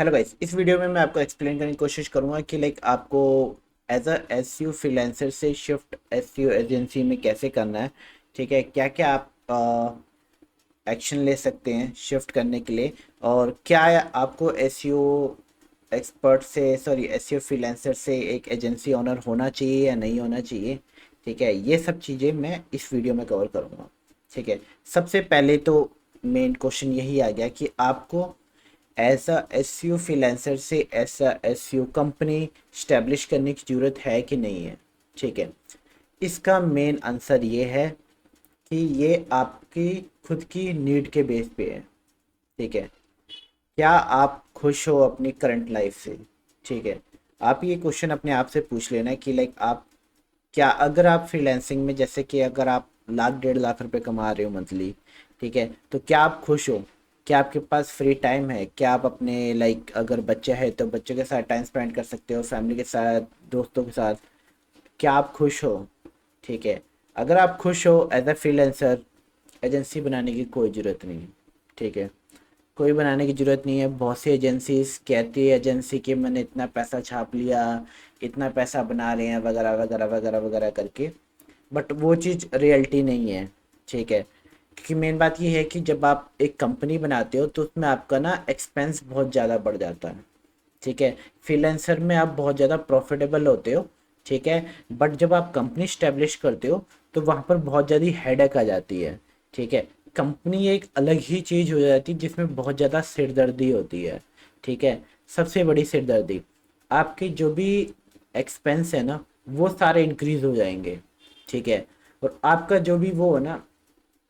Hello guys, इस video में मैं आपको एक्सप्लेन करने की कोशिश करूंगा कि आपको एज अ एसईओ फ्रीलांसर से शिफ्ट एसईओ एजेंसी में कैसे करना है। ठीक है, क्या क्या आप एक्शन ले सकते हैं शिफ्ट करने के लिए, और क्या आपको एसईओ एक्सपर्ट से सॉरी एसईओ फ्रीलांसर से एक एजेंसी ओनर होना चाहिए या नहीं होना चाहिए। ठीक है, ये सब चीज़ें मैं इस वीडियो में कवर करूँगा। ठीक है, सबसे पहले तो मेन क्वेश्चन यही आ गया कि आपको ऐसा एसईओ फ्रीलांसर से ऐसा एसईओ कंपनी स्टैब्लिश करने की ज़रूरत है कि नहीं है। ठीक है, इसका मेन आंसर ये है कि ये आपकी खुद की नीड के बेस पे है। ठीक है, क्या आप खुश हो अपनी करंट लाइफ से। ठीक है, आप ये क्वेश्चन अपने आप से पूछ लेना कि आप क्या, अगर आप फ्रीलांसिंग में जैसे कि अगर आप लाख 1.5 लाख रुपए कमा रहे हो मंथली, ठीक है, तो क्या आप खुश हो। क्या आपके पास फ्री टाइम है, क्या आप अपने अगर बच्चा है तो बच्चों के साथ टाइम स्पेंड कर सकते हो, फैमिली के साथ, दोस्तों के साथ। क्या आप खुश हो। ठीक है, अगर आप खुश हो एज अ फ्रीलांसर, एजेंसी बनाने की कोई ज़रूरत नहीं है। ठीक है, कोई बनाने की ज़रूरत नहीं है। बहुत सी एजेंसीज कहती है एजेंसी कि मैंने इतना पैसा छाप लिया, इतना पैसा बना रहे हैं वगैरह वगैरह वगैरह वगैरह करके, बट वो चीज़ रियलिटी नहीं है। ठीक है, क्योंकि मेन बात ये है कि जब आप एक कंपनी बनाते हो तो उसमें आपका ना एक्सपेंस बहुत ज़्यादा बढ़ जाता है। ठीक है, फ्रीलांसर में आप बहुत ज़्यादा प्रॉफिटेबल होते हो। ठीक है, बट जब आप कंपनी स्टैब्लिश करते हो तो वहाँ पर बहुत ज़्यादा हेडेक आ जाती है। ठीक है, कंपनी एक अलग ही चीज़ हो जाती है जिसमें बहुत ज़्यादा सिरदर्दी होती है। ठीक है, सबसे बड़ी सिरदर्दी, आपके जो भी एक्सपेंस है ना वो सारे इंक्रीज हो जाएंगे। ठीक है, और आपका जो भी वो है ना,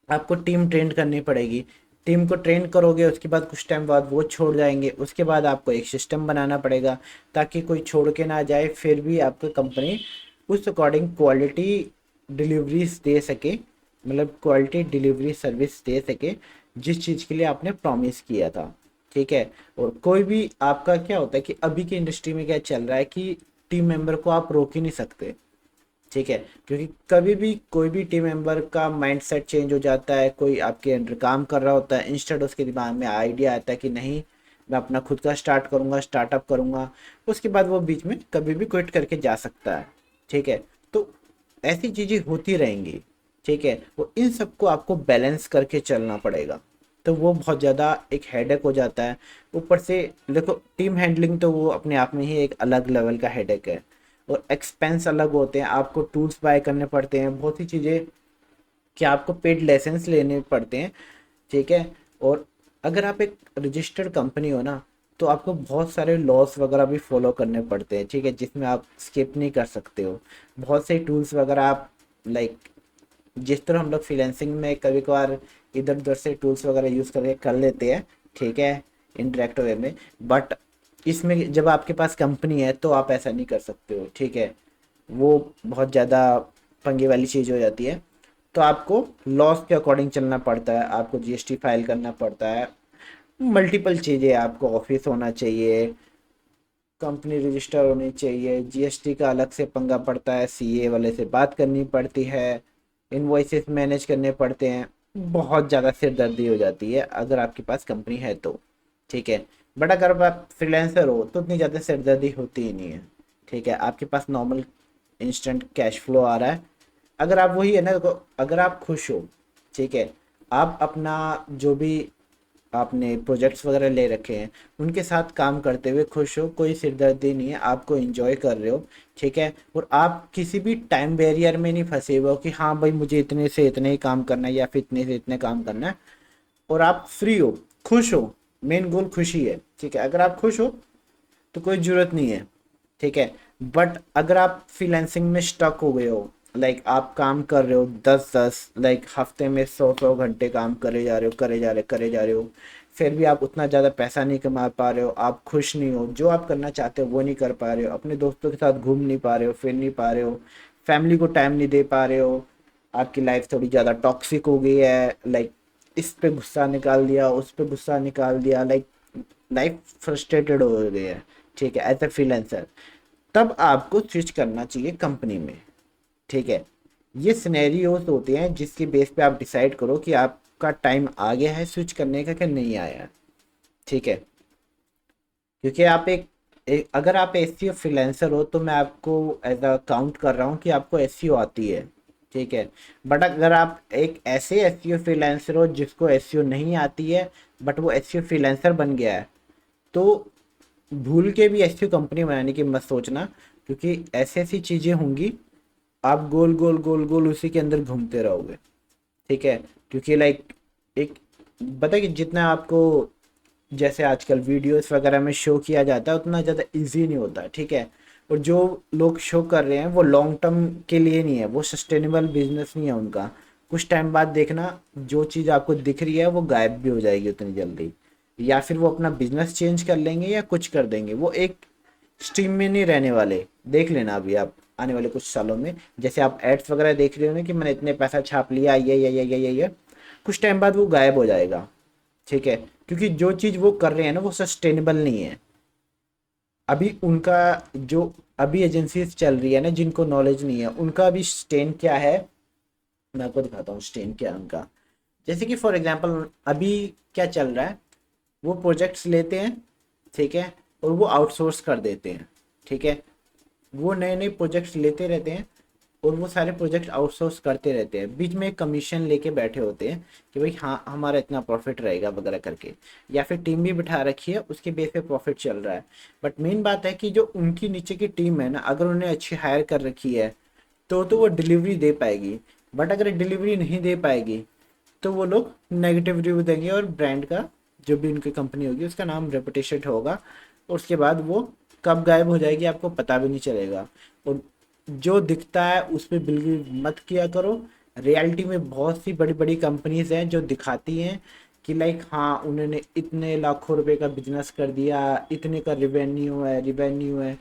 आपको टीम ट्रेन करनी पड़ेगी। टीम को ट्रेन करोगे, उसके बाद कुछ टाइम बाद वो छोड़ जाएंगे, उसके बाद आपको एक सिस्टम बनाना पड़ेगा ताकि कोई छोड़ के ना जाए, फिर भी आपकी कंपनी उस अकॉर्डिंग क्वालिटी डिलीवरीज दे सके, मतलब क्वालिटी डिलीवरी सर्विस दे सके जिस चीज़ के लिए आपने प्रॉमिस किया था। ठीक है, और कोई भी आपका क्या होता है कि अभी की इंडस्ट्री में क्या चल रहा है कि टीम मेंबर को आप रोक ही नहीं सकते। ठीक है, क्योंकि कभी भी कोई भी टीम मेंबर का माइंडसेट चेंज हो जाता है, कोई आपके अंडर काम कर रहा होता है, इंस्टेंट उसके दिमाग में आइडिया आता है कि नहीं, मैं अपना खुद का स्टार्ट करूंगा, स्टार्टअप करूंगा। उसके बाद वो बीच में कभी भी क्विट करके जा सकता है। ठीक है, तो ऐसी चीज़ें होती रहेंगी। ठीक है, वो इन सबको आपको बैलेंस करके चलना पड़ेगा, तो वो बहुत ज़्यादा एक हेडेक हो जाता है। ऊपर से देखो, टीम हैंडलिंग तो वो अपने आप में ही एक अलग लेवल का हेडेक है, और एक्सपेंस अलग होते हैं, आपको टूल्स बाय करने पड़ते हैं, बहुत सी चीज़ें कि आपको पेड लाइसेंस लेने पड़ते हैं। ठीक है, और अगर आप एक रजिस्टर्ड कंपनी हो ना, तो आपको बहुत सारे लॉस वगैरह भी फॉलो करने पड़ते हैं। ठीक है, जिसमें आप स्किप नहीं कर सकते हो। बहुत से टूल्स वगैरह आप लाइक जिस तरह हम लोग फ्रीलांसिंग में कभी कभार इधर उधर से टूल्स वगैरह यूज़ करके कर लेते हैं। ठीक है, इंटरेक्ट वे में, बट इसमें जब आपके पास कंपनी है तो आप ऐसा नहीं कर सकते हो। ठीक है, वो बहुत ज़्यादा पंगे वाली चीज़ हो जाती है। तो आपको लॉस के अकॉर्डिंग चलना पड़ता है, आपको जीएसटी फाइल करना पड़ता है, मल्टीपल चीज़ें, आपको ऑफिस होना चाहिए, कंपनी रजिस्टर होनी चाहिए, जीएसटी का अलग से पंगा पड़ता है, सीए वाले से बात करनी पड़ती है, इनवॉइसेस मैनेज करने पड़ते हैं। बहुत ज़्यादा सिरदर्दी हो जाती है अगर आपके पास कंपनी है तो। ठीक है, बट अगर आप फ्रीलांसर हो तो उतनी ज़्यादा सिरदर्दी होती ही नहीं है। ठीक है, आपके पास नॉर्मल इंस्टेंट कैश फ्लो आ रहा है। अगर आप वही है ना, अगर आप खुश हो, ठीक है, आप अपना जो भी आपने प्रोजेक्ट्स वगैरह ले रखे हैं उनके साथ काम करते हुए खुश हो, कोई सिरदर्दी नहीं है, आपको एंजॉय कर रहे हो। ठीक है, और आप किसी भी टाइम बैरियर में नहीं फंसे हुए हो कि हाँ भाई मुझे इतने से इतने ही काम करना है या फिर इतने से इतने काम करना है, और आप फ्री हो, खुश हो। मेन गोल खुशी है। ठीक है, अगर आप खुश हो तो कोई ज़रूरत नहीं है। ठीक है, बट अगर आप फ्रीलांसिंग में स्टक हो गए हो, आप काम कर रहे हो 10-10, हफ्ते में 100-100 घंटे काम करे जा रहे हो, करे जा रहे हो, फिर भी आप उतना ज़्यादा पैसा नहीं कमा पा रहे हो, आप खुश नहीं हो, जो आप करना चाहते हो वो नहीं कर पा रहे हो, अपने दोस्तों के साथ घूम नहीं पा रहे हो, फिर नहीं पा रहे हो, फैमिली को टाइम नहीं दे पा रहे हो, आपकी लाइफ थोड़ी ज़्यादा टॉक्सिक हो गई है, इस पे गुस्सा निकाल दिया, उस पे गुस्सा निकाल दिया, लाइफ फ्रस्ट्रेटेड हो गई है। ठीक है, एज ए फ्रीलांसर, तब आपको स्विच करना चाहिए कंपनी में। ठीक है, ये सिनेरियोज होते हैं जिसके बेस पे आप डिसाइड करो कि आपका टाइम आ गया है स्विच करने का कि नहीं आया है। ठीक है, क्योंकि आप अगर आप एसईओ फ्रीलांसर हो तो मैं आपको एज अ काउंट कर रहा हूँ कि आपको एसईओ आती है, ठीक है। बट अगर आप एक ऐसे एसईओ फ्रीलांसर हो जिसको एसईओ नहीं आती है बट वो एसईओ फ्रीलांसर बन गया है, तो भूल के भी एसईओ कंपनी बनाने की मत सोचना, क्योंकि ऐसी ऐसी चीज़ें होंगी, आप गोल गोल गोल गोल उसी के अंदर घूमते रहोगे, ठीक है। क्योंकि लाइक एक पता है कि जितना आपको जैसे आजकल वीडियोस वगैरह में शो किया जाता है उतना ज़्यादा इजी नहीं होता, ठीक है। और जो लोग शो कर रहे हैं वो लॉन्ग टर्म के लिए नहीं है, वो सस्टेनेबल बिजनेस नहीं है उनका। कुछ टाइम बाद देखना जो चीज़ आपको दिख रही है वो गायब भी हो जाएगी उतनी जल्दी, या फिर वो अपना बिजनेस चेंज कर लेंगे या कुछ कर देंगे, वो एक स्ट्रीम में नहीं रहने वाले। देख लेना अभी आप आने वाले कुछ सालों में, जैसे आप एड्स वगैरह देख रहे हो ना कि मैंने इतने पैसा छाप लिया ये कुछ टाइम बाद वो गायब हो जाएगा, ठीक है। क्योंकि जो चीज़ वो कर रहे हैं ना वो सस्टेनेबल नहीं है। अभी उनका जो अभी एजेंसीज चल रही है ना, जिनको नॉलेज नहीं है उनका अभी स्टेन क्या है, मैं आपको दिखाता हूँ स्टेन क्या है उनका। जैसे कि फॉर एग्जांपल अभी क्या चल रहा है, वो प्रोजेक्ट्स लेते हैं, ठीक है, और वो आउटसोर्स कर देते हैं, ठीक है। वो नए नए प्रोजेक्ट्स लेते रहते हैं और वो सारे प्रोजेक्ट आउटसोर्स करते रहते हैं, बीच में एक कमीशन लेके बैठे होते हैं कि भाई हाँ हमारा इतना प्रॉफिट रहेगा वगैरह करके, या फिर टीम भी बिठा रखी है उसके बेस पे प्रॉफिट चल रहा है। बट मेन बात है कि जो उनकी नीचे की टीम है ना, अगर उन्हें अच्छी हायर कर रखी है तो वो डिलीवरी दे पाएगी। बट अगर डिलीवरी नहीं दे पाएगी तो वो लोग नेगेटिव रिव्यू देंगे और ब्रांड का जो भी उनकी कंपनी होगी उसका नाम रेपुटेशन होगा, और उसके बाद वो कब गायब हो जाएगी आपको पता भी नहीं चलेगा। और जो दिखता है उस पर बिल्कुल मत किया करो। रियलिटी में बहुत सी बड़ी बड़ी कंपनीज हैं जो दिखाती हैं कि लाइक हाँ उन्होंने इतने लाखों रुपए का बिजनेस कर दिया, इतने का रिवेन्यू है।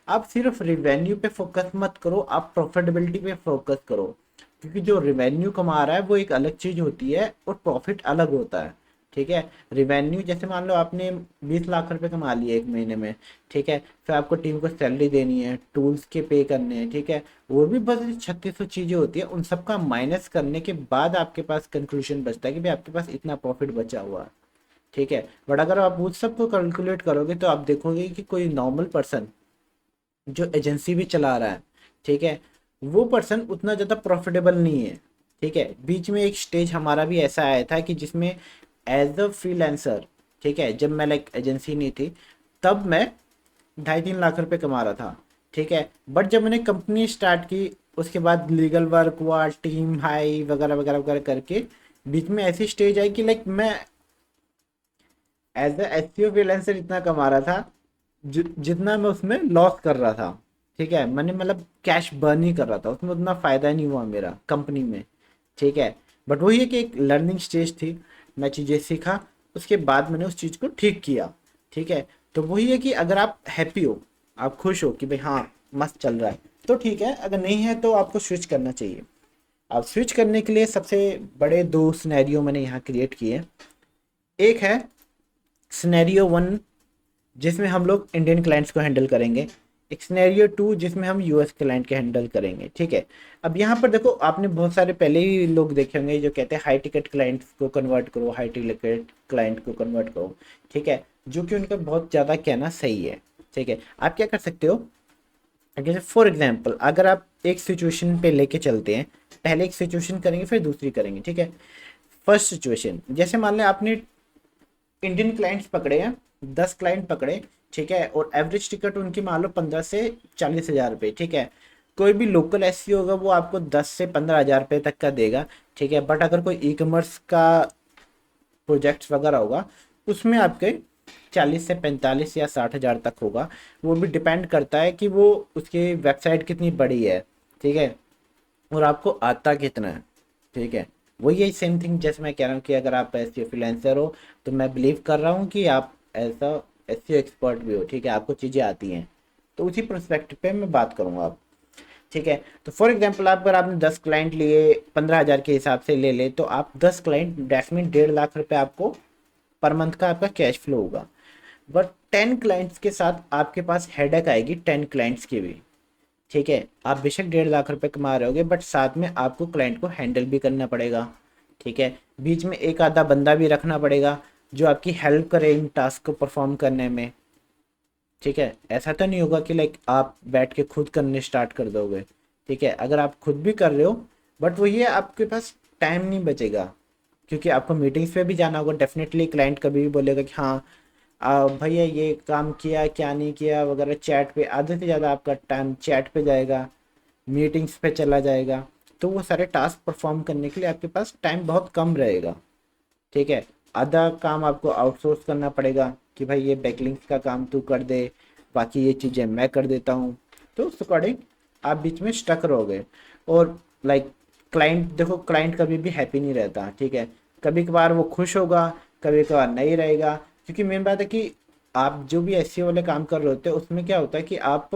आप सिर्फ रिवेन्यू पे फोकस मत करो, आप प्रॉफिटेबिलिटी पे फोकस करो। क्योंकि जो रिवेन्यू कमा रहा है वो एक अलग चीज होती है और प्रॉफिट अलग होता है, ठीक है। रिवेन्यू जैसे मान लो आपने 20 लाख रुपए कमा लिए एक महीने में, ठीक है, फिर आपको टीम को सैलरी देनी है, टूल्स के पे करने हैं, ठीक है, और भी बस 3600 चीजें होती है। उन सबका माइनस करने के बाद आपके पास कंक्लूजन बचता है कि भाई आपके पास इतना प्रॉफिट बचा हुआ है, ठीक है। बट अगर आप उस सबको कैलकुलेट करोगे तो आप देखोगे कि कोई नॉर्मल पर्सन जो एजेंसी भी चला रहा है, ठीक है, वो पर्सन उतना ज़्यादा प्रॉफिटेबल नहीं है, ठीक है। बीच में एक स्टेज हमारा भी ऐसा आया था कि जिसमें एज अ फ्रीलांसर, ठीक है, जब मैं लाइक एजेंसी नहीं थी तब मैं 2.5-3 लाख रुपए कमा रहा था, ठीक है। बट जब मैंने कंपनी स्टार्ट की उसके बाद लीगल वर्क हुआ, टीम हाई वगैरह वगैरह वगैरह करके बीच में ऐसी स्टेज आई कि लाइक मैं एज अ एसईओ फ्रीलांसर इतना कमा रहा था जितना मैं उसमें लॉस कर रहा था, ठीक है। मैंने मतलब कैश बर्न ही कर रहा था, उसमें उतना फायदा नहीं हुआ मेरा कंपनी में, ठीक है। बट वही है कि एक लर्निंग स्टेज थी, मैं चीज़ें सीखा, उसके बाद मैंने उस चीज़ को ठीक किया, ठीक है। तो वही है कि अगर आप हैप्पी हो, आप खुश हो कि भाई हाँ मस्त चल रहा है तो ठीक है, अगर नहीं है तो आपको स्विच करना चाहिए। आप स्विच करने के लिए सबसे बड़े दो सिनेरियो मैंने यहाँ क्रिएट किए। एक है सिनेरियो वन जिसमें हम लोग इंडियन क्लाइंट्स को हैंडल करेंगे, एक सिनेरियो टू जिसमें हम यूएस क्लाइंट के हैंडल करेंगे, ठीक है। अब यहाँ पर देखो आपने बहुत सारे पहले ही लोग देखे होंगे जो कहते हैं हाई टिकट क्लाइंट्स को कन्वर्ट करो, हाई टिकट क्लाइंट को कन्वर्ट करो, ठीक है, जो कि उनका बहुत ज़्यादा कहना सही है, ठीक है। आप क्या कर सकते हो, जैसे फॉर एग्जाम्पल अगर आप एक सिचुएशन पे लेके चलते हैं, पहले एक सिचुएशन करेंगे फिर दूसरी करेंगे, ठीक है। फर्स्ट सिचुएशन जैसे मान लें आपने इंडियन क्लाइंट्स पकड़े हैं, 10 क्लाइंट पकड़े, ठीक है, और एवरेज टिकट उनकी मान लो 15 से 40 हज़ार रुपये, ठीक है। कोई भी लोकल एससी होगा वो आपको 10 से 15 हज़ार रुपये तक का देगा, ठीक है। बट अगर कोई ई कॉमर्स का प्रोजेक्ट्स वगैरह होगा उसमें आपके 40 से 45 या 60 हज़ार तक होगा। वो भी डिपेंड करता है कि वो उसकी वेबसाइट कितनी बड़ी है, ठीक है, और आपको आता कितना है, ठीक है। वही यही सेम थिंग जैसे मैं कह रहा हूँ कि अगर आप एस फ्रीलांसर हो तो मैं बिलीव कर रहा हूँ कि आप ऐसा एस एक्सपर्ट भी हो, ठीक है, आपको चीज़ें आती हैं। तो उसी पर्सपेक्टिव पे मैं बात करूँगा आप, ठीक है। तो फॉर एग्जांपल आप अगर आपने 10 क्लाइंट लिए 15 हज़ार के हिसाब से ले ले तो आप 10 क्लाइंट डेफिनेट 1.5 लाख रुपए आपको पर मंथ का आपका कैश फ्लो होगा। बट 10 क्लाइंट्स के साथ आपके पास हेडेक आएगी 10 क्लाइंट्स की भी, ठीक है। आप बेशक 1.5 लाख रुपए कमा रहे होगे बट साथ में आपको क्लाइंट को हैंडल भी करना पड़ेगा, ठीक है। बीच में एक आधा बंदा भी रखना पड़ेगा जो आपकी हेल्प करे इन टास्क को परफॉर्म करने में, ठीक है, ऐसा तो नहीं होगा कि लाइक आप बैठ के खुद करने स्टार्ट कर दोगे। ठीक है, अगर आप खुद भी कर रहे हो बट वो ये आपके पास टाइम नहीं बचेगा, क्योंकि आपको मीटिंग्स पे भी जाना होगा। डेफिनेटली क्लाइंट कभी भी बोलेगा कि हाँ भैया ये काम किया क्या नहीं किया वगैरह, चैट पे आधे से ज़्यादा आपका टाइम चैट पे जाएगा, मीटिंग्स पे चला जाएगा। तो वो सारे टास्क परफॉर्म करने के लिए आपके पास टाइम बहुत कम रहेगा। ठीक है, आधा काम आपको आउटसोर्स करना पड़ेगा कि भाई ये बैकलिंक्स का काम तू कर दे, बाकी ये चीज़ें मैं कर देता हूँ। तो उस अकॉर्डिंग आप बीच में स्टक रहोगे। और लाइक क्लाइंट, देखो क्लाइंट कभी भी हैप्पी नहीं रहता। ठीक है, कभी कभार वो खुश होगा, कभी कभार नहीं रहेगा। क्योंकि मेन बात है कि आप जो भी एसईओ वाले काम कर रहे होते हैं उसमें क्या होता है कि आप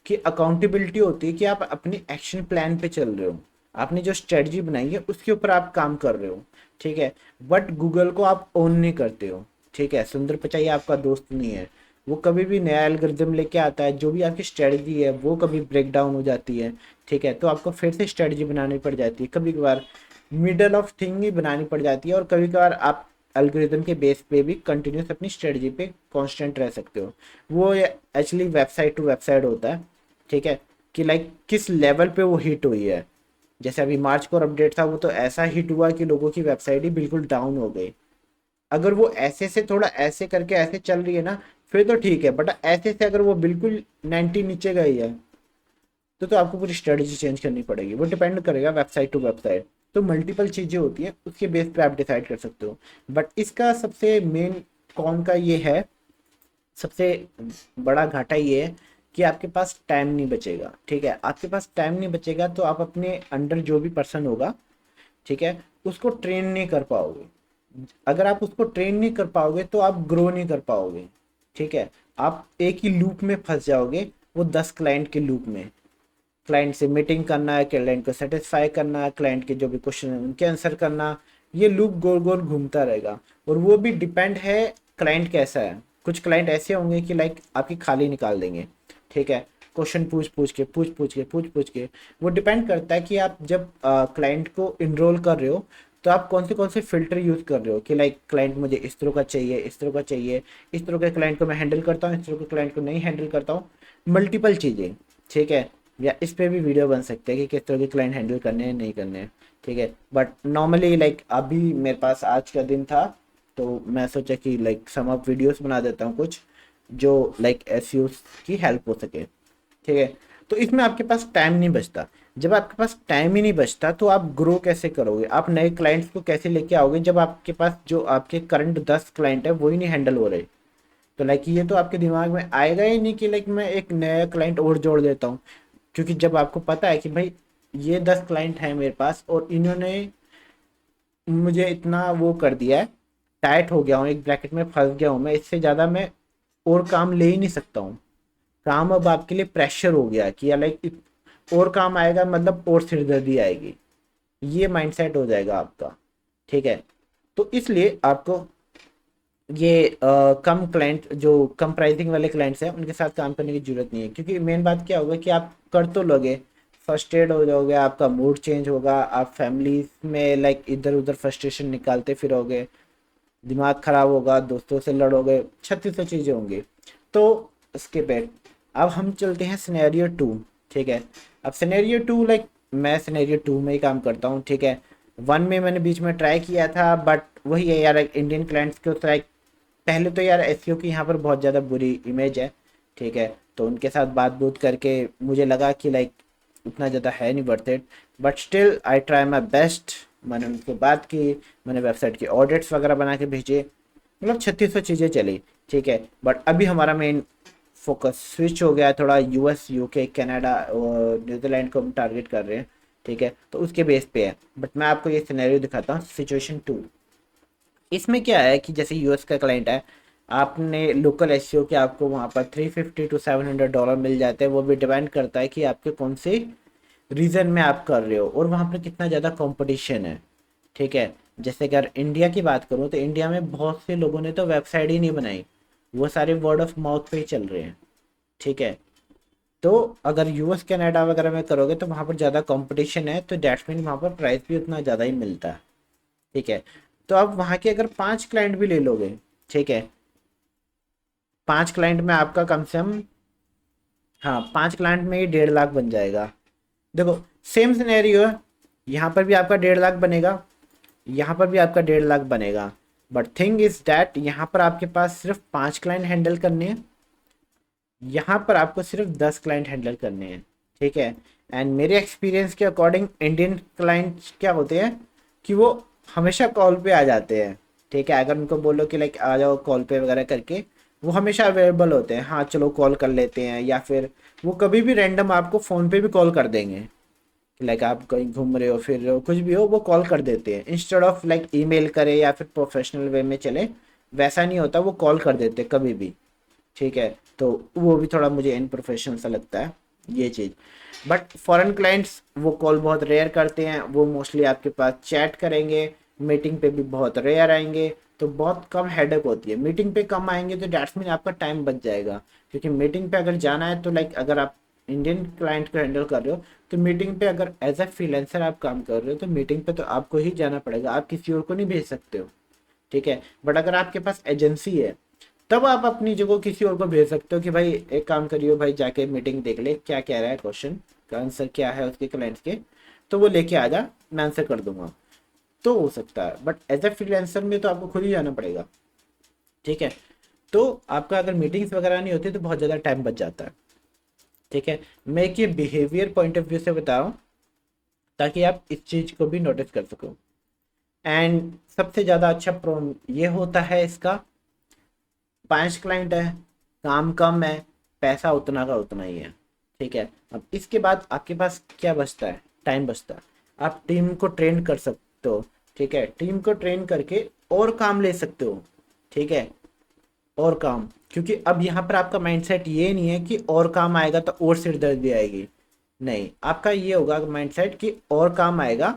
की अकाउंटेबिलिटी होती है कि आप अपनी एक्शन प्लान पे चल रहे हो, आपने जो स्ट्रेटजी बनाई है उसके ऊपर आप काम कर रहे हो। ठीक है, बट गूगल को आप ओन नहीं करते हो। ठीक है, सुंदर पिचाई आपका दोस्त नहीं है, वो कभी भी नया एल्गोरिदम लेके आता है, जो भी आपकी स्ट्रेटजी है वो कभी ब्रेक डाउन हो जाती है। ठीक है, तो आपको फिर से स्ट्रेटजी बनानी पड़ जाती है, कभी कभार मिडल ऑफ थिंग ही बनानी पड़ जाती है, और कभी कभार आप एल्गोरिदम के बेस पे भी कंटिन्यूस अपनी स्ट्रेटजी पे कांस्टेंट रह सकते हो। वो एक्चुअली वेबसाइट टू वेबसाइट होता है। ठीक है, कि लाइक किस लेवल पे वो हिट हुई है। जैसे अभी मार्च को अपडेट था, वो तो ऐसा हिट हुआ कि लोगों की वेबसाइट ही बिल्कुल डाउन हो गई। अगर वो ऐसे से थोड़ा ऐसे करके ऐसे चल रही है ना, फिर तो ठीक है, बट ऐसे से अगर वो बिल्कुल 90 नीचे गई है तो आपको पूरी स्ट्रेटजी चेंज करनी पड़ेगी। वो डिपेंड करेगा वेबसाइट टू वेबसाइट। तो मल्टीपल चीज़ें होती हैं, उसके बेस पे आप डिसाइड कर सकते हो। बट इसका सबसे मेन कौन का ये है, सबसे बड़ा घाटा ये है कि आपके पास टाइम नहीं बचेगा। ठीक है, आपके पास टाइम नहीं बचेगा तो आप अपने अंडर जो भी पर्सन होगा, ठीक है, उसको ट्रेन नहीं कर पाओगे। अगर आप उसको ट्रेन नहीं कर पाओगे तो आप ग्रो नहीं कर पाओगे। ठीक है, आप एक ही लूप में फंस जाओगे, वो 10 क्लाइंट के लूप में। क्लाइंट से मीटिंग करना है, क्लाइंट को सेटिस्फाई करना है, क्लाइंट के जो भी क्वेश्चन है उनके आंसर करना, ये लूप गोल गोल घूमता रहेगा। और वो भी डिपेंड है क्लाइंट कैसा है। कुछ क्लाइंट ऐसे होंगे कि लाइक आपकी खाली निकाल देंगे। ठीक है, क्वेश्चन पूछ पूछ के वो डिपेंड करता है कि आप जब क्लाइंट को इनरोल कर रहे हो तो आप कौन से फिल्टर यूज़ कर रहे हो कि लाइक क्लाइंट मुझे इस तरह का चाहिए, इस तरह का चाहिए, इस तरह के क्लाइंट को मैं हैंडल करता हूँ, इस तरह के क्लाइंट को नहीं हैंडल करता हूँ। मल्टीपल चीज़ें। ठीक है, या इस पे भी वीडियो बन सकते हैं कि किस तरह के क्लाइंट हैंडल करने हैं नहीं करने हैं। ठीक है, बट नॉर्मली लाइक अभी मेरे पास आज का दिन था, तो मैं सोचा कि लाइक सम अप वीडियोस बना देता हूँ कुछ जो लाइक एसईओ की हेल्प हो सके। ठीक है, तो इसमें आपके पास टाइम नहीं बचता। जब आपके पास टाइम ही नहीं बचता तो आप ग्रो कैसे करोगे, आप नए क्लाइंट्स को कैसे लेके आओगे जब आपके पास जो आपके करंट 10 क्लाइंट है वही नहीं हैंडल हो रहे। तो लाइक ये तो आपके दिमाग में आएगा ही नहीं कि लाइक मैं एक नया क्लाइंट और जोड़ देता हूँ। क्योंकि जब आपको पता है कि भाई ये 10 क्लाइंट हैं मेरे पास और इन्होंने मुझे इतना वो कर दिया है, टाइट हो गया हूँ, एक ब्रैकेट में फंस गया हूँ मैं, इससे ज़्यादा मैं और काम ले ही नहीं सकता हूँ। काम अब आपके लिए प्रेशर हो गया कि यार लाइक और काम आएगा मतलब और सिरदर्दी आएगी, ये माइंडसेट हो जाएगा आपका। ठीक है, तो इसलिए आपको ये कम क्लाइंट, जो कम प्राइसिंग वाले क्लाइंट्स हैं उनके साथ काम करने की जरूरत नहीं है। क्योंकि मेन बात क्या होगा कि आप कर तो लोगे, फ्रस्ट्रेट हो जाओगे, आपका मूड चेंज होगा, आप फैमिली में लाइक इधर उधर फ्रस्ट्रेशन निकालते फिरोगे, दिमाग खराब होगा, दोस्तों से लड़ोगे, 3600 चीज़ें होंगी। तो उसके बैड अब हम चलते हैं सिनेरियो टू। ठीक है, अब सिनेरियो टू लाइक मैं सिनेरियो टू में ही काम करता हूँ। ठीक है, वन में मैंने बीच में ट्राई किया था बट वही है यार, इंडियन क्लाइंट्स को ट्राई, पहले तो यार एसईओ की यहाँ पर बहुत ज़्यादा बुरी इमेज है। ठीक है, तो उनके साथ बात बूत करके मुझे लगा कि लाइक उतना ज़्यादा है नहीं worth it, but still I try my best. मैंने उनसे बात की, मैंने वेबसाइट के ऑडिट्स वगैरह बना के भेजे, मतलब 3600 चीज़ें चली। ठीक है, बट अभी हमारा मेन फोकस स्विच हो गया है थोड़ा, यूएस यूके कनाडा और न्यूजीलैंड को हम टारगेट कर रहे हैं। ठीक है, तो उसके बेस पे है। बट मैं आपको ये सिनेरियो दिखाता हूँ, सिचुएशन टू। इसमें क्या है कि जैसे यूएस का क्लाइंट है, आपने लोकल एसईओ के आपको वहाँ पर 350 टू $700 मिल जाते हैं। वो भी डिपेंड करता है कि आपके कौन से रीजन में आप कर रहे हो और वहाँ पर कितना ज़्यादा कंपटीशन है। ठीक है, जैसे अगर इंडिया की बात करूँ तो इंडिया में बहुत से लोगों ने तो वेबसाइट ही नहीं बनाई, वो सारे वर्ड ऑफ माउथ पे ही चल रहे हैं। ठीक है, तो अगर यूएस कनाडा वगैरह में करोगे तो वहाँ पर ज़्यादा कंपटीशन है, तो डैट्स मीन वहाँ पर प्राइस भी उतना ज़्यादा ही मिलता है। ठीक है, तो आप वहाँ के अगर 5 क्लाइंट भी ले लोगे, ठीक है, 5 क्लाइंट में आपका कम से कम, हाँ 5 क्लाइंट में ही 1.5 लाख बन जाएगा। देखो सेम सिनेरियो है, यहाँ पर भी आपका 1.5 लाख बनेगा, यहाँ पर भी आपका 1.5 लाख बनेगा। बट थिंग इज डैट यहाँ पर आपके पास सिर्फ 5 क्लाइंट हैंडल करने हैं, यहाँ पर आपको सिर्फ 10 क्लाइंट हैंडल करने हैं, ठीक है। एंड मेरे एक्सपीरियंस के अकॉर्डिंग इंडियन क्लाइंट्स क्या होते हैं कि वो हमेशा कॉल पे आ जाते हैं, ठीक है। अगर उनको बोलो कि लाइक आ जाओ कॉल पे वगैरह करके, वो हमेशा अवेलेबल होते हैं, हाँ चलो कॉल कर लेते हैं, या फिर वो कभी भी रैंडम आपको फ़ोन पे भी कॉल कर देंगे, लाइक आप कहीं घूम रहे हो फिर रहे हो कुछ भी हो, वो कॉल कर देते हैं इंस्टेड ऑफ लाइक ईमेल करे या फिर प्रोफेशनल वे में चले, वैसा नहीं होता, वो कॉल कर देते कभी भी, ठीक है। तो वो भी थोड़ा मुझे इनप्रोफेशनल सा लगता है ये चीज़। बट फॉरेन क्लाइंट्स वो कॉल बहुत रेयर करते हैं, वो मोस्टली आपके पास चैट करेंगे, मीटिंग पे भी बहुत रेयर आएंगे, तो बहुत कम हेडेक होती है। मीटिंग पे कम आएंगे तो डैट्स मीन आपका टाइम बच जाएगा, क्योंकि मीटिंग पे अगर जाना है तो लाइक अगर आप इंडियन क्लाइंट को हैंडल कर रहे हो तो मीटिंग पे अगर एज अ फ्रीलांसर आप काम कर रहे हो तो मीटिंग पे तो आपको ही जाना पड़ेगा, आप किसी और को नहीं भेज सकते हो, ठीक है। बट अगर आपके पास एजेंसी है तब आप अपनी जगह किसी और को भेज सकते हो कि भाई एक काम करियो भाई, जाके मीटिंग देख ले क्या कह रहा है, क्वेश्चन का आंसर क्या है उसके क्लाइंट्स के, तो वो लेके आ जा, मैं आंसर कर दूंगा, तो हो सकता है। बट एज ए फ्रीलांसर में तो आपको खुद ही जाना पड़ेगा, ठीक है। तो आपका अगर मीटिंग्स वगैरह नहीं होती तो बहुत ज़्यादा टाइम बच जाता है, ठीक है। मैं एक ये बिहेवियर पॉइंट ऑफ व्यू से बता रहा हूँ ताकि आप इस चीज़ को भी नोटिस कर सको। एंड सबसे ज़्यादा अच्छा प्रो ये होता है इसका, 5 क्लाइंट है, काम कम है, पैसा उतना का उतना ही है, ठीक है। अब इसके बाद आपके पास क्या बचता है, टाइम बचता है, आप टीम को ट्रेन कर सकते हो, ठीक है। टीम को ट्रेन करके और काम ले सकते हो, ठीक है, और काम, क्योंकि अब यहाँ पर आपका माइंडसेट ये नहीं है कि और काम आएगा तो और सिरदर्दी आएगी, नहीं, आपका ये होगा माइंडसेट कि और काम आएगा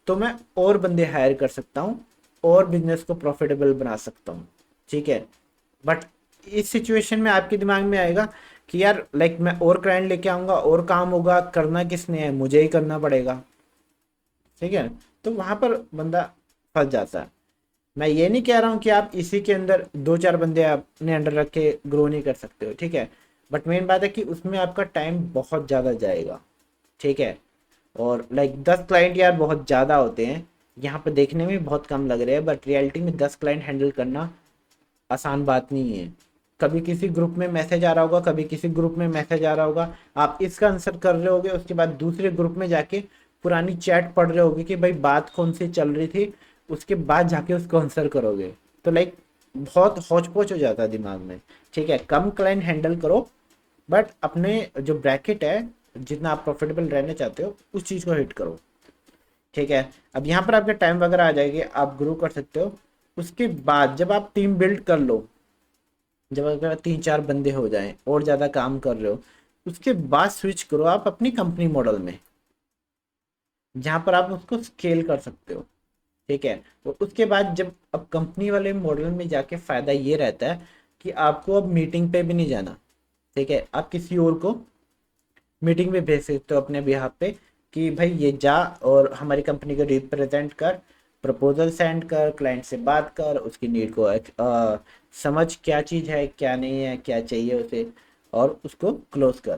तो मैं और बंदे हायर कर सकता हूँ और बिजनेस को प्रॉफिटेबल बना सकता हूँ, ठीक है। बट इस सिचुएशन में आपके दिमाग में आएगा कि यार लाइक मैं और क्लाइंट लेके आऊँगा और काम होगा, करना किसने है, मुझे ही करना पड़ेगा, ठीक है। तो वहाँ पर बंदा फंस जाता है। मैं ये नहीं कह रहा हूँ कि आप इसी के अंदर 2-4 बंदे अपने अंडर रख के ग्रो नहीं कर सकते हो, ठीक है। बट मेन बात है कि उसमें आपका टाइम बहुत ज़्यादा जाएगा, ठीक है। और लाइक 10 क्लाइंट यार बहुत ज़्यादा होते हैं, यहाँ पे देखने में बहुत कम लग रहे हैं, बट रियलिटी में 10 क्लाइंट हैंडल करना आसान बात नहीं है। कभी किसी ग्रुप में मैसेज आ रहा होगा, कभी किसी ग्रुप में मैसेज आ रहा होगा, आप इसका आंसर कर रहे होगे, उसके बाद दूसरे ग्रुप में जाके पुरानी चैट पढ़ रहे होगे कि भाई बात कौन सी चल रही थी, उसके बाद जाके उसको आंसर करोगे, तो लाइक बहुत हौच पौच हो जाता है दिमाग में, ठीक है। कम क्लाइंट हैंडल करो, बट अपने जो ब्रैकेट है, जितना आप प्रॉफिटेबल रहना चाहते हो उस चीज़ को हिट करो, ठीक है। अब यहाँ पर आपके टाइम वगैरह आ जाएगी, आप ग्रो कर सकते हो। उसके बाद जब आप टीम बिल्ड कर लो, जब अगर 3-4 बंदे हो जाएं और ज़्यादा काम कर रहे हो, उसके बाद स्विच करो आप अपनी कंपनी मॉडल में, जहाँ पर आप उसको स्केल कर सकते हो, ठीक है। तो उसके बाद जब अब कंपनी वाले मॉडल में जाके फ़ायदा ये रहता है कि आपको अब मीटिंग पे भी नहीं जाना, ठीक है। आप किसी और को मीटिंग में भेज सकते हो अपने बिहाफ पे कि भाई ये जा और हमारी कंपनी को रिप्रेजेंट कर, प्रपोजल सेंड कर, क्लाइंट से बात कर, उसकी नीड को समझ क्या चीज़ है क्या नहीं है, क्या चाहिए उसे, और उसको क्लोज कर।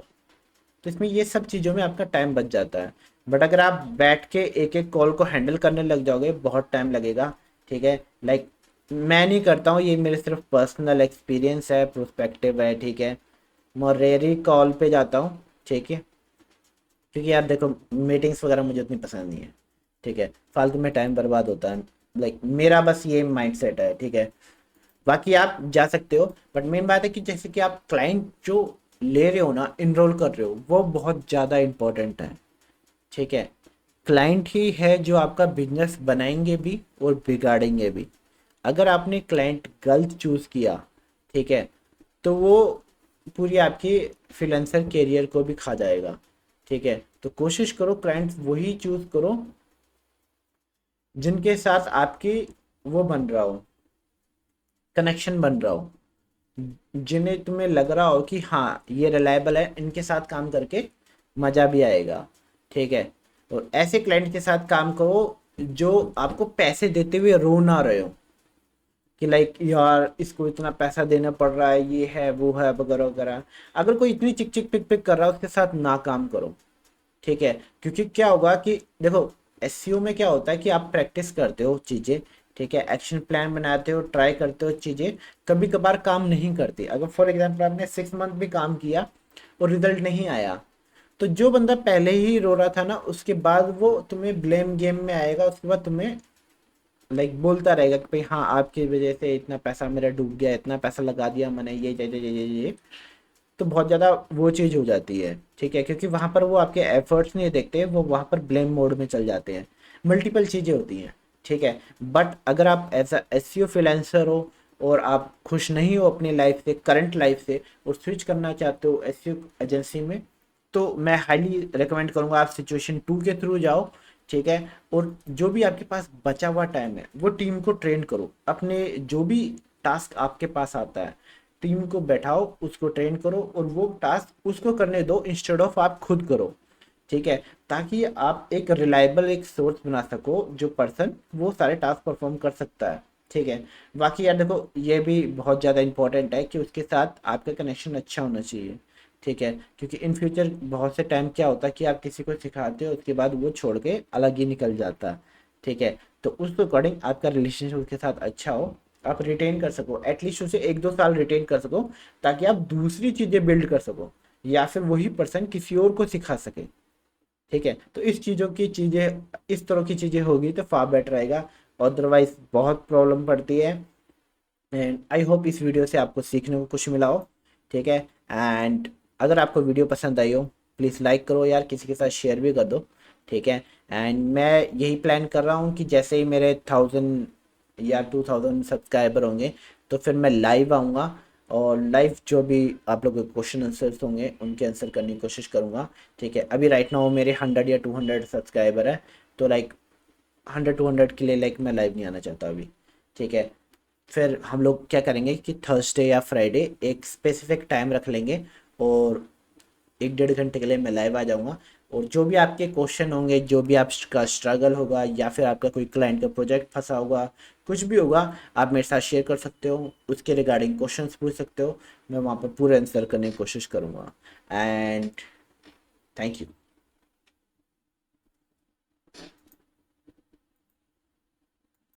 तो इसमें ये सब चीज़ों में आपका टाइम बच जाता है। बट अगर आप बैठ के एक एक कॉल को हैंडल करने लग जाओगे बहुत टाइम लगेगा, ठीक है। लाइक मैं नहीं करता हूँ, ये मेरे सिर्फ पर्सनल एक्सपीरियंस है, प्रोस्पेक्टिव है, ठीक है। मैं रेयरी कॉल पे जाता हूँ, ठीक है, क्योंकि यार देखो मीटिंग्स वगैरह मुझे उतनी पसंद नहीं है, ठीक है, फालतू में टाइम बर्बाद होता है, लाइक मेरा बस ये माइंडसेट है, ठीक है। बाकी आप जा सकते हो, बट मेन बात है कि जैसे कि आप क्लाइंट जो ले रहे हो ना, इनरोल कर रहे हो, वो बहुत ज़्यादा इंपॉर्टेंट है, ठीक है। क्लाइंट ही है जो आपका बिजनेस बनाएंगे भी और बिगाड़ेंगे भी। अगर आपने क्लाइंट गलत चूज़ किया, ठीक है, तो वो पूरी आपकी फ्रीलांसर करियर को भी खा जाएगा, ठीक है। तो कोशिश करो क्लाइंट वही चूज़ करो जिनके साथ आपकी वो बन रहा हो, कनेक्शन बन रहा हो, जिन्हें तुम्हें लग रहा हो कि हाँ ये रिलायबल है, इनके साथ काम करके मज़ा भी आएगा, ठीक है। और ऐसे क्लाइंट के साथ काम करो जो आपको पैसे देते हुए रो ना रहे हो, कि लाइक यार इसको इतना पैसा देना पड़ रहा है, ये है वो है वगैरह वगैरह। अगर कोई इतनी चिक चिक पिक पिक कर रहा है उसके साथ ना काम करो, ठीक है। क्योंकि क्या होगा कि देखो एसईओ में क्या होता है कि आप प्रैक्टिस करते हो चीज़ें, ठीक है, एक्शन प्लान बनाते हो, ट्राई करते हो चीज़ें, कभी कभार काम नहीं करती। अगर फॉर एग्जांपल आपने 6 मंथ भी काम किया और रिजल्ट नहीं आया, तो जो बंदा पहले ही रो रहा था ना, उसके बाद वो तुम्हें ब्लेम गेम में आएगा, उसके बाद तुम्हें लाइक बोलता रहेगा कि भाई हाँ आपकी वजह से इतना पैसा मेरा डूब गया, इतना पैसा लगा दिया मैंने, ये। तो बहुत ज़्यादा वो चीज़ हो जाती है, ठीक है, क्योंकि वहाँ पर वो आपके एफर्ट्स नहीं देखते, वो वहाँ पर ब्लेम मोड में चल जाते हैं। मल्टीपल चीज़ें होती हैं, ठीक है। बट अगर आप एज अ एसईओ फ्रीलांसर हो और आप खुश नहीं हो अपनी लाइफ से, करंट लाइफ से, और स्विच करना चाहते हो एसईओ एजेंसी में, तो मैं हाईली रिकमेंड करूँगा आप सिचुएशन 2 के थ्रू जाओ, ठीक है। और जो भी आपके पास बचा हुआ टाइम है वो टीम को ट्रेन करो, अपने जो भी टास्क आपके पास आता है टीम को बैठाओ, उसको ट्रेन करो और वो टास्क उसको करने दो इंस्टेड ऑफ आप खुद करो, ठीक है। ताकि आप एक रिलायबल एक सोर्स बना सको, जो पर्सन वो सारे टास्क परफॉर्म कर सकता है, ठीक है। बाकी यार देखो ये भी बहुत ज़्यादा इंपॉर्टेंट है कि उसके साथ आपका कनेक्शन अच्छा होना चाहिए, ठीक है। क्योंकि इन फ्यूचर बहुत से टाइम क्या होता है कि आप किसी को सिखाते हो उसके बाद वो छोड़ के अलग ही निकल जाता है, ठीक है। तो उस अकॉर्डिंग आपका रिलेशनशिप उसके साथ अच्छा हो, आप रिटेन कर सको, एटलीस्ट उसे 1-2 साल रिटेन कर सको, ताकि आप दूसरी चीज़ें बिल्ड कर सको या फिर वही पर्सन किसी और को सिखा सके, ठीक है। तो इस चीज़ों की चीज़ें, इस तरह की चीज़ें होगी तो फार बेटर रहेगा, अदरवाइज बहुत प्रॉब्लम पड़ती है। एंड आई होप इस वीडियो से आपको सीखने को कुछ मिला हो, ठीक है। एंड अगर आपको वीडियो पसंद आई हो प्लीज़ लाइक करो यार, किसी के साथ शेयर भी कर दो, ठीक है। एंड मैं यही प्लान कर रहा हूँ कि जैसे ही मेरे 1000 या 2000 सब्सक्राइबर होंगे तो फिर मैं लाइव आऊँगा, और लाइव जो भी आप लोगों के क्वेश्चन आंसर्स होंगे उनके आंसर करने की कोशिश करूँगा, ठीक है। अभी राइट नाउ मेरे 100 या 200 सब्सक्राइबर है, तो लाइक 100-200 के लिए लाइक मैं लाइव नहीं आना चाहता अभी, ठीक है। फिर हम लोग क्या करेंगे कि थर्सडे या फ्राइडे एक स्पेसिफिक टाइम रख लेंगे, और 1-1.5 घंटे के लिए मैं लाइव आ जाऊंगा, और जो भी आपके क्वेश्चन होंगे, जो भी आपका स्ट्रगल होगा या फिर आपका कोई क्लाइंट का प्रोजेक्ट फंसा होगा, कुछ भी होगा, आप मेरे साथ शेयर कर सकते हो, उसके रिगार्डिंग क्वेश्चंस पूछ सकते हो, मैं वहाँ पर पूरे आंसर करने की कोशिश करूँगा। And thank you.